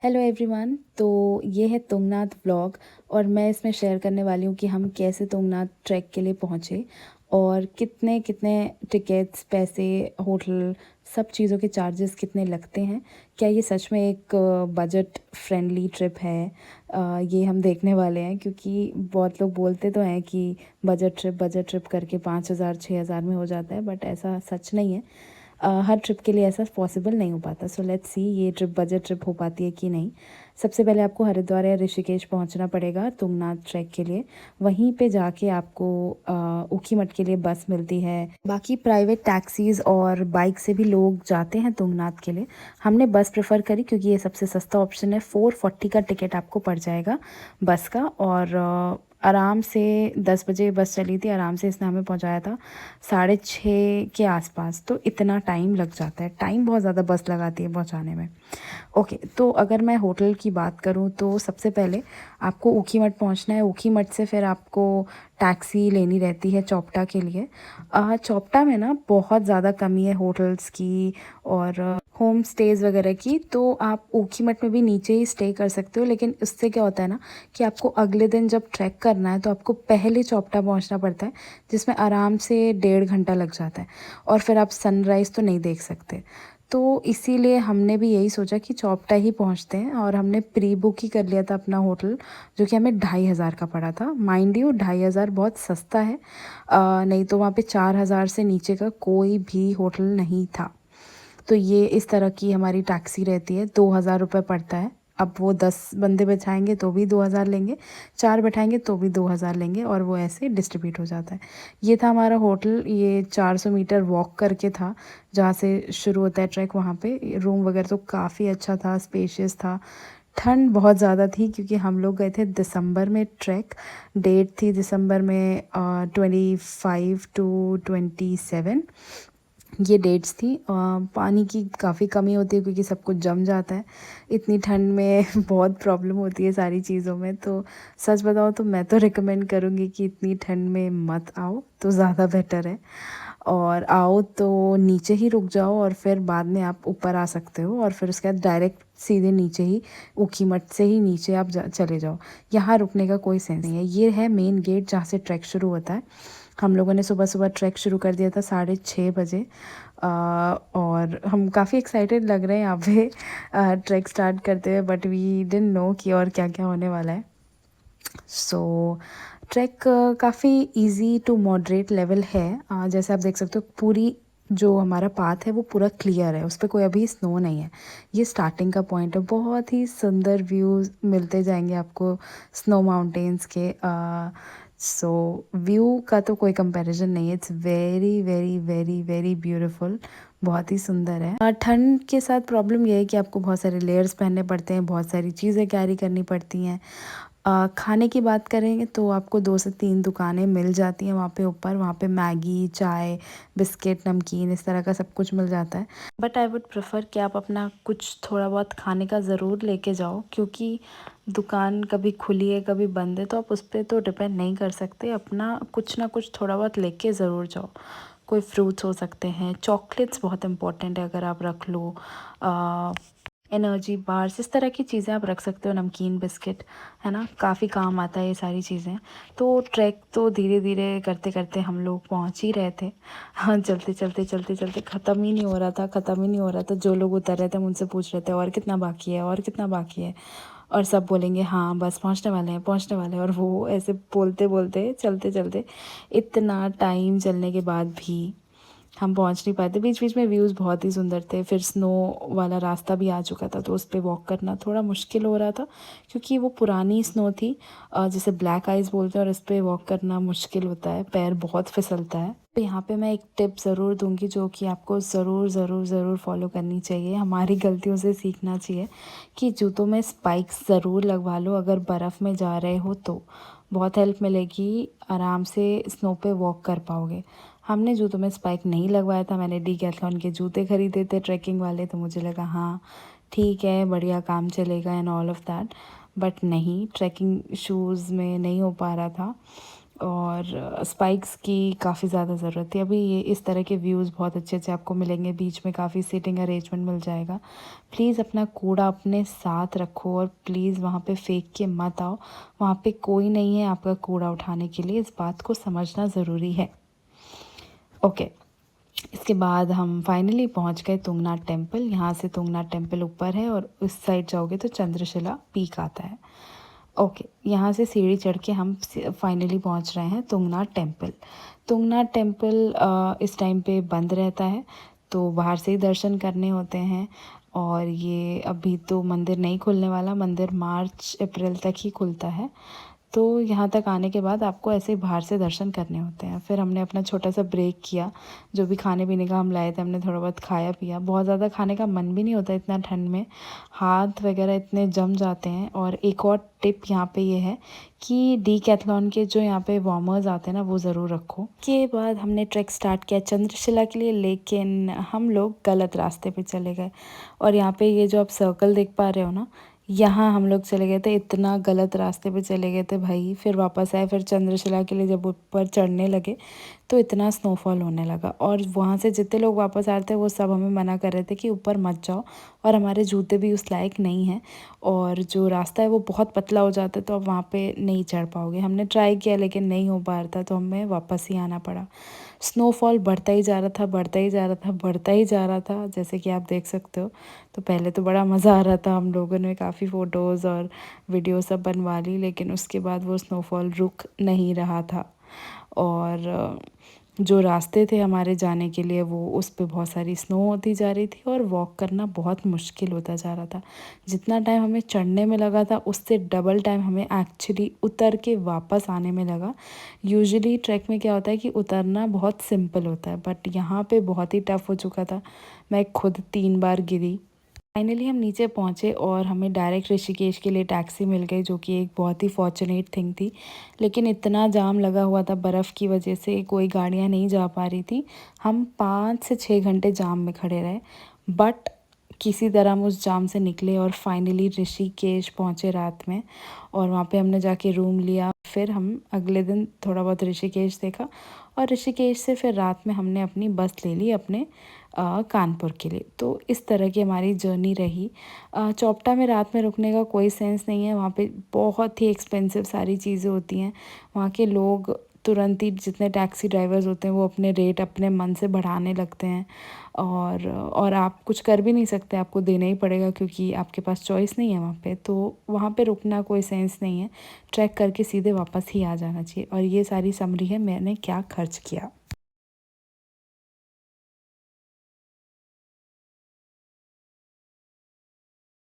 Hello everyone. तो ये है तुंगनाथ व्लॉग और मैं इसमें शेयर करने वाली हूँ कि हम कैसे तुंगनाथ ट्रैक के लिए पहुँचे और कितने कितने टिकट्स, पैसे, होटल, सब चीज़ों के चार्जेस कितने लगते हैं। क्या ये सच में एक बजट फ्रेंडली ट्रिप है? ये हम देखने वाले हैं, क्योंकि बहुत लोग बोलते तो हैं कि बजट ट्रिप करके 5,000 6,000 में हो जाता है, बट ऐसा सच नहीं है। हर ट्रिप के लिए ऐसा पॉसिबल नहीं हो पाता। सो लेट्स सी ये ट्रिप बजट ट्रिप हो पाती है कि नहीं। सबसे पहले आपको हरिद्वार या ऋषिकेश पहुंचना पड़ेगा तुंगनाथ ट्रैक के लिए। वहीं पे जाके आपको ऊखीमठ के लिए बस मिलती है। बाकी प्राइवेट टैक्सीज और बाइक से भी लोग जाते हैं तुंगनाथ के लिए। हमने बस प्रेफर करी क्योंकि ये सबसे सस्ता ऑप्शन है। 440 का टिकट आपको पड़ जाएगा बस का। और आराम से 10 बजे बस चली थी, आराम से इसने हमें पहुंचाया था 6:30 के आसपास। तो इतना टाइम लग जाता है, टाइम बहुत ज़्यादा बस लगाती है पहुंचाने में। ओके, तो अगर मैं होटल की बात करूं तो सबसे पहले आपको ऊखीमठ पहुंचना है। ऊखीमठ से फिर आपको टैक्सी लेनी रहती है चौपटा के लिए। चौपटा में ना बहुत ज़्यादा कमी है होटल्स की और होम स्टेज वगैरह की। तो आप ऊखीमठ में भी नीचे ही स्टे कर सकते हो, लेकिन उससे क्या होता है ना कि आपको अगले दिन जब ट्रैक करना है तो आपको पहले चौपटा पहुंचना पड़ता है, जिसमें आराम से 1.5 घंटा लग जाता है और फिर आप सनराइज़ तो नहीं देख सकते। तो इसीलिए हमने भी यही सोचा कि चौपटा ही पहुंचते हैं और हमने प्री बुक ही कर लिया था अपना होटल, जो कि हमें 2,500 का पड़ा था। माइंड यू 2,500 बहुत सस्ता है। नहीं तो वहाँ पे 4,000 से नीचे का कोई भी होटल नहीं था। तो ये इस तरह की हमारी टैक्सी रहती है। 2,000 रुपये पड़ता है। अब वो 10 बंदे बैठाएंगे तो भी 2,000 लेंगे, 4 बैठाएंगे तो भी 2,000 लेंगे, और वो ऐसे डिस्ट्रीब्यूट हो जाता है। ये था हमारा होटल। ये 400 मीटर वॉक करके था जहाँ से शुरू होता है ट्रैक। वहाँ पे रूम वगैरह तो काफ़ी अच्छा था, स्पेशियस था। ठंड बहुत ज़्यादा थी क्योंकि हम लोग गए थे दिसंबर में। ट्रैक डेट थी दिसंबर में 25 to 27 ये डेट्स थी। पानी की काफ़ी कमी होती है क्योंकि सब कुछ जम जाता है इतनी ठंड में। बहुत प्रॉब्लम होती है सारी चीज़ों में। तो सच बताओ तो मैं तो रिकमेंड करूँगी कि इतनी ठंड में मत आओ तो ज़्यादा बेटर है। और आओ तो नीचे ही रुक जाओ और फिर बाद में आप ऊपर आ सकते हो, और फिर उसके बाद डायरेक्ट सीधे नीचे ही ऊखीमठ से ही नीचे आप चले जाओ। यहाँ रुकने का कोई सेंस नहीं है। ये है मेन गेट जहाँ से ट्रैक शुरू होता है। हम लोगों ने सुबह सुबह ट्रैक शुरू कर दिया था 6:30 बजे। और हम काफ़ी एक्साइटेड लग रहे हैं यहाँ पे ट्रैक स्टार्ट करते हुए, बट वी डिडंट नो कि और क्या क्या होने वाला है। सो ट्रैक काफ़ी इजी टू मॉडरेट लेवल है। जैसे आप देख सकते हो पूरी जो हमारा पाथ है वो पूरा क्लियर है, उस पर कोई अभी स्नो नहीं है। ये स्टार्टिंग का पॉइंट है। बहुत ही सुंदर व्यूज़ मिलते जाएंगे आपको स्नो माउंटेन्स के। सो व्यू का तो कोई कंपैरिजन नहीं है। It's very very very very beautiful. बहुत ही सुंदर है। ठंड के साथ प्रॉब्लम ये है कि आपको बहुत सारे लेयर्स पहनने पड़ते हैं, बहुत सारी चीज़ें कैरी करनी पड़ती हैं। खाने की बात करेंगे तो आपको 2 से 3 दुकानें मिल जाती हैं वहाँ पे ऊपर। वहाँ पे मैगी, चाय, बिस्किट, नमकीन, इस तरह का सब कुछ मिल जाता है। बट आई वुड प्रेफर कि आप अपना कुछ थोड़ा बहुत खाने का ज़रूर लेके जाओ, क्योंकि दुकान कभी खुली है कभी बंद है, तो आप उस पर तो डिपेंड नहीं कर सकते। अपना कुछ ना कुछ थोड़ा बहुत लेके ज़रूर जाओ। कोई फ्रूट्स हो सकते हैं, चॉकलेट्स बहुत इंपॉर्टेंट है अगर आप रख लो। एनर्जी बार्स, इस तरह की चीज़ें आप रख सकते हो, नमकीन, बिस्किट, है ना, काफ़ी काम आता है ये सारी चीज़ें। तो ट्रैक तो धीरे धीरे करते करते हम लोग पहुंच ही रहे थे। हाँ, चलते चलते चलते चलते ख़त्म ही नहीं हो रहा था, ख़त्म ही नहीं हो रहा था। जो लोग उतर रहे थे हम उनसे पूछ रहे थे और कितना बाकी है, और कितना बाकी है, और सब बोलेंगे हाँ बस पहुंचने वाले हैं, पहुंचने वाले हैं। और वो ऐसे बोलते बोलते चलते चलते इतना टाइम चलने के बाद भी हम पहुंच नहीं पाए थे। बीच बीच में व्यूज़ बहुत ही सुंदर थे। फिर स्नो वाला रास्ता भी आ चुका था तो उस पर वॉक करना थोड़ा मुश्किल हो रहा था, क्योंकि वो पुरानी स्नो थी, जिसे ब्लैक आइस बोलते हैं, और इस पर वॉक करना मुश्किल होता है, पैर बहुत फिसलता है। तो यहाँ पे मैं एक टिप ज़रूर दूंगी जो कि आपको ज़रूर ज़रूर ज़रूर फॉलो करनी चाहिए। हमारी गलतियों से सीखना चाहिए कि जूतों में स्पाइक्स ज़रूर लगवा लो अगर बर्फ़ में जा रहे हो तो। बहुत हेल्प मिलेगी, आराम से स्नो पे वॉक कर पाओगे। हमने जूतों में स्पाइक नहीं लगवाया था। मैंने डीकैथलॉन के जूते खरीदे थे ट्रैकिंग वाले, तो मुझे लगा हाँ ठीक है, बढ़िया काम चलेगा and all of that. But नहीं, ट्रैकिंग शूज़ में नहीं हो पा रहा था। और स्पाइक्स की काफ़ी ज़्यादा ज़रूरत थी। अभी ये इस तरह के व्यूज़ बहुत अच्छे अच्छे आपको मिलेंगे, बीच में काफ़ी सीटिंग अरेंजमेंट मिल जाएगा। प्लीज़ अपना कूड़ा अपने साथ रखो और प्लीज़ वहाँ पे फेंक के मत आओ, वहाँ पे कोई नहीं है आपका कूड़ा उठाने के लिए, इस बात को समझना ज़रूरी है। ओके, इसके बाद हम फाइनली पहुंच गए तुंगनाथ टेम्पल। यहाँ से तुंगनाथ टेम्पल ऊपर है और उस साइड जाओगे तो चंद्रशिला पीक आता है। ओके, यहाँ से सीढ़ी चढ़ के हम फाइनली पहुँच रहे हैं तुंगनाथ टेम्पल। तुंगनाथ टेम्पल इस टाइम पे बंद रहता है, तो बाहर से ही दर्शन करने होते हैं। और ये अभी तो मंदिर नहीं खुलने वाला, मंदिर मार्च अप्रैल तक ही खुलता है। तो यहाँ तक आने के बाद आपको ऐसे ही बाहर से दर्शन करने होते हैं। फिर हमने अपना छोटा सा ब्रेक किया, जो भी खाने पीने का हम लाए थे हमने थोड़ा बहुत खाया पिया। बहुत ज़्यादा खाने का मन भी नहीं होता इतना ठंड में, हाथ वगैरह इतने जम जाते हैं। और एक और टिप यहाँ पे ये है कि डीकैथलॉन के जो यहाँ पे वार्मर्स आते हैं ना, वो ज़रूर रखो। के बाद हमने ट्रैक स्टार्ट किया चंद्रशिला के लिए, लेकिन हम लोग गलत रास्ते पे चले गए। और यहाँ पे ये जो आप सर्कल देख पा रहे हो ना, यहाँ हम लोग चले गए थे, इतना गलत रास्ते पे चले गए थे भाई। फिर वापस आए, फिर चंद्रशिला के लिए जब ऊपर चढ़ने लगे तो इतना स्नोफॉल होने लगा। और वहाँ से जितने लोग वापस आ रहे थे वो सब हमें मना कर रहे थे कि ऊपर मत जाओ, और हमारे जूते भी उस लायक नहीं हैं, और जो रास्ता है वो बहुत पतला हो जाता है, तो अब वहाँ पे नहीं चढ़ पाओगे। हमने ट्राई किया लेकिन नहीं हो पा रहा था, तो हमें वापस ही आना पड़ा। स्नोफॉल बढ़ता ही जा रहा था, बढ़ता ही जा रहा था, बढ़ता ही जा रहा था, जैसे कि आप देख सकते हो। तो पहले तो बड़ा मज़ा आ रहा था, हम लोगों ने काफ़ी फ़ोटोज़ और वीडियो सब बनवा ली, लेकिन उसके बाद वो स्नोफॉल रुक नहीं रहा था। और जो रास्ते थे हमारे जाने के लिए, वो उस पे बहुत सारी स्नो होती जा रही थी और वॉक करना बहुत मुश्किल होता जा रहा था। जितना टाइम हमें चढ़ने में लगा था उससे डबल टाइम हमें एक्चुअली उतर के वापस आने में लगा। यूजुअली ट्रैक में क्या होता है कि उतरना बहुत सिंपल होता है, बट यहाँ पे बहुत ही टफ़ हो चुका था। मैं खुद 3 बार गिरी। फाइनली हम नीचे पहुँचे और हमें डायरेक्ट ऋषिकेश के लिए टैक्सी मिल गई, जो कि एक बहुत ही फॉर्चुनेट थिंग थी। लेकिन इतना जाम लगा हुआ था, बर्फ़ की वजह से कोई गाड़ियाँ नहीं जा पा रही थी। हम 5 से 6 घंटे जाम में खड़े रहे, बट किसी तरह हम उस जाम से निकले और फाइनली ऋषिकेश पहुँचे रात में। और वहाँ पे हमने जाके रूम लिया। फिर हम अगले दिन थोड़ा बहुत ऋषिकेश देखा, और ऋषिकेश से फिर रात में हमने अपनी बस ले ली अपने कानपुर के लिए। तो इस तरह की हमारी जर्नी रही। चौपटा में रात में रुकने का कोई सेंस नहीं है, वहाँ पे बहुत ही एक्सपेंसिव सारी चीज़ें होती हैं। वहाँ के लोग तुरंत ही, जितने टैक्सी ड्राइवर्स होते हैं वो अपने रेट अपने मन से बढ़ाने लगते हैं, और आप कुछ कर भी नहीं सकते, आपको देना ही पड़ेगा क्योंकि आपके पास चॉइस नहीं है वहाँ पे। तो वहाँ पे रुकना कोई सेंस नहीं है, ट्रैक करके सीधे वापस ही आ जाना चाहिए। और ये सारी समरी है मैंने क्या खर्च किया।